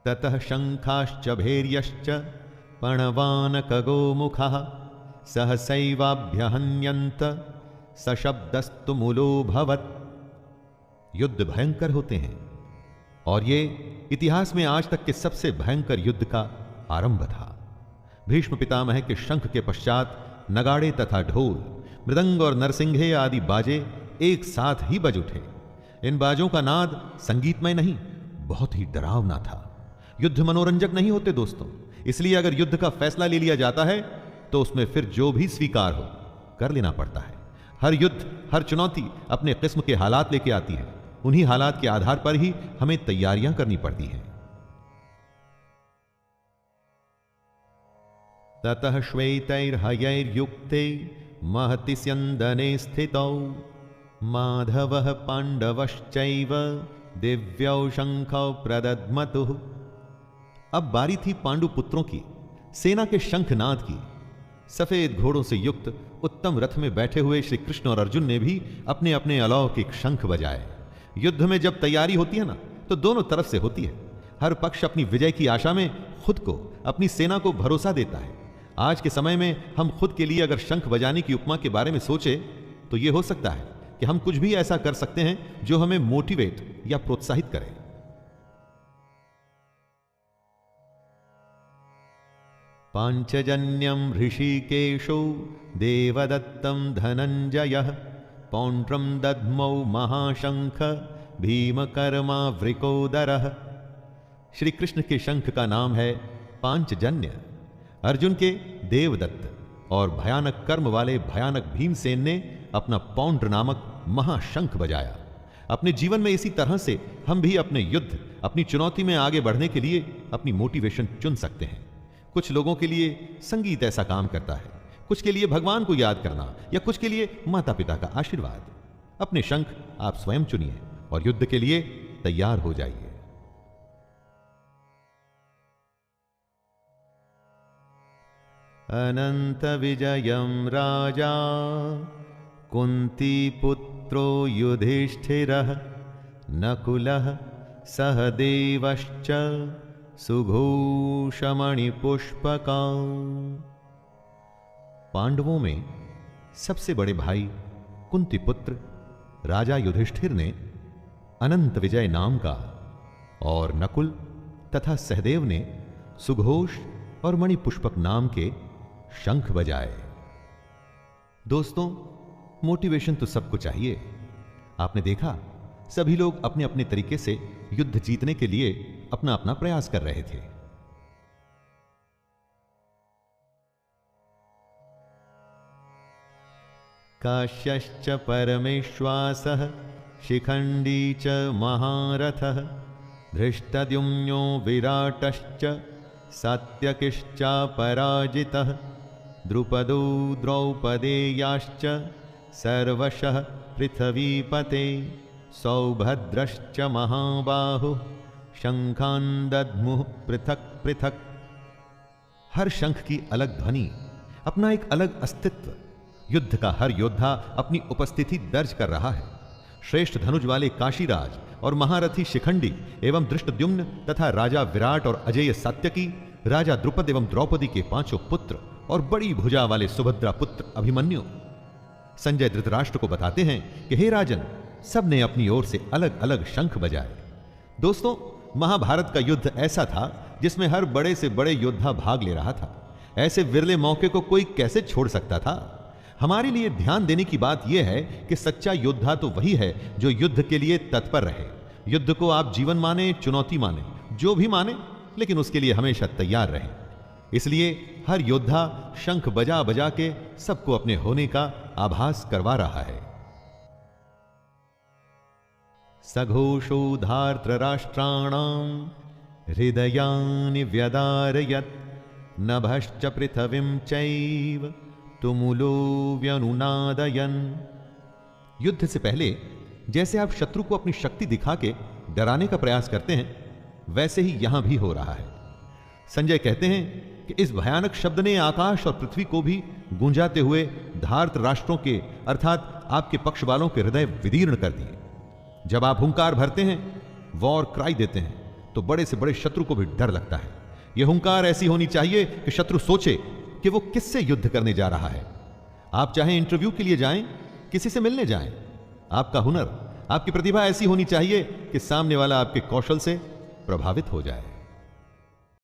ततः शंखाश्च भैर्यश्च पणवानकगोमुखः सहसैवाभ्यहन्यन्त सशब्दस्तु मूलोऽभवत्। युद्ध भयंकर होते हैं और ये इतिहास में आज तक के सबसे भयंकर युद्ध का आरंभ था। भीष्म पितामह के शंख के पश्चात नगाड़े तथा ढोल, मृदंग और नरसिंघे आदि बाजे एक साथ ही बज उठे। इन बाजों का नाद संगीतमय नहीं, बहुत ही डरावना था। युद्ध मनोरंजक नहीं होते दोस्तों, इसलिए अगर युद्ध का फैसला ले लिया जाता है तो उसमें फिर जो भी स्वीकार हो कर लेना पड़ता है। हर युद्ध, हर चुनौती अपने किस्म के हालात लेके आती है। उन्हीं हालात के आधार पर ही हमें तैयारियां करनी पड़ती हैं। ततः श्वेतैर्हयैर्युक्ते महति स्यन्दने स्थितौ माधवः पांडवश्चैव दिव्यौ शंखौ प्रदद्मतुः। अब बारी थी पांडु पुत्रों की, सेना के शंखनाद की। सफेद घोड़ों से युक्त उत्तम रथ में बैठे हुए श्री कृष्ण और अर्जुन ने भी अपने अपने अलौकिक शंख बजाए। युद्ध में जब तैयारी होती है ना, तो दोनों तरफ से होती है। हर पक्ष अपनी विजय की आशा में खुद को, अपनी सेना को भरोसा देता है। आज के समय में हम खुद के लिए अगर शंख बजाने की उपमा के बारे में सोचे तो यह हो सकता है कि हम कुछ भी ऐसा कर सकते हैं जो हमें मोटिवेट या प्रोत्साहित करे। पांचजन्यम ऋषिकेशो देवदत्तम धनंजयः पौंड्रम दद्मौ महाशंख भीमकर्मा वृकोदरः। श्री कृष्ण के शंख का नाम है पांचजन्य। अर्जुन के देवदत्त और भयानक कर्म वाले भयानक भीमसेन ने अपना पौंड्र नामक महाशंख बजाया। अपने जीवन में इसी तरह से हम भी अपने युद्ध, अपनी चुनौती में आगे बढ़ने के लिए अपनी मोटिवेशन चुन सकते हैं। कुछ लोगों के लिए संगीत ऐसा काम करता है, कुछ के लिए भगवान को याद करना, या कुछ के लिए माता पिता का आशीर्वाद। अपने शंख आप स्वयं चुनिए और युद्ध के लिए तैयार हो जाइए। अनंत विजयम राजा कुंती पुत्रो युधिष्ठिरः नकुलः सहदेवश्च सुघोषमणिपुष्पका। पांडवों में सबसे बड़े भाई कुंती पुत्र राजा युधिष्ठिर ने अनंत विजय नाम का, और नकुल तथा सहदेव ने सुघोष और मणिपुष्पक नाम के शंख बजाए। दोस्तों, मोटिवेशन तो सबको चाहिए। आपने देखा सभी लोग अपने अपने तरीके से युद्ध जीतने के लिए अपना अपना प्रयास कर रहे थे। काश्यश्च परमेश्वासः शिखंडी च महारथः धृष्टद्युम्नो विराटश्च सात्यकिश्चापराजितः द्रुपदो द्रौपदेयाश्च सर्वशः पृथ्वीपते सौभद्रश्च महाबाहुः शंखान् दद्मुः पृथक पृथक। हर शंख की अलग ध्वनि, अपना एक अलग अस्तित्व। युद्ध का हर योद्धा अपनी उपस्थिति दर्ज कर रहा है। श्रेष्ठ धनुष वाले काशीराज और महारथी शिखंडी एवं धृष्टद्युम्न तथा राजा विराट और अजेय सात्यकी, राजा द्रुपद एवं द्रौपदी के 5 पुत्र और बड़ी भुजा वाले सुभद्रा पुत्र अभिमन्यु। संजय धृतराष्ट्र को बताते हैं कि हे राजन, सब ने अपनी ओर से अलग अलग शंख बजाए। दोस्तों, महाभारत का युद्ध ऐसा था जिसमें हर बड़े से बड़े योद्धा भाग ले रहा था। ऐसे विरले मौके को कोई कैसे छोड़ सकता था। हमारे लिए ध्यान देने की बात यह है कि सच्चा योद्धा तो वही है जो युद्ध के लिए तत्पर रहे। युद्ध को आप जीवन माने, चुनौती माने, जो भी माने, लेकिन उसके लिए हमेशा तैयार रहे। इसलिए हर योद्धा शंख बजा बजा के सबको अपने होने का आभास करवा रहा है। सघोषो धार्तराष्ट्राणां हृदयानि व्यदारयत् नभश्च पृथ्वीं चैव तुमुलो व्यनुनादयन्। युद्ध से पहले जैसे आप शत्रु को अपनी शक्ति दिखा के डराने का प्रयास करते हैं, वैसे ही यहां भी हो रहा है। संजय कहते हैं कि इस भयानक शब्द ने आकाश और पृथ्वी को भी गूंजाते हुए धार्त राष्ट्रों के अर्थात आपके पक्ष वालों के हृदय विदीर्ण कर दिए। जब आप हुंकार भरते हैं, वॉर क्राई देते हैं, तो बड़े से बड़े शत्रु को भी डर लगता है। यह हुंकार ऐसी होनी चाहिए कि शत्रु सोचे कि वो किससे युद्ध करने जा रहा है। आप चाहे इंटरव्यू के लिए जाएं, किसी से मिलने जाएं, आपका हुनर, आपकी प्रतिभा ऐसी होनी चाहिए कि सामने वाला आपके कौशल से प्रभावित हो जाए।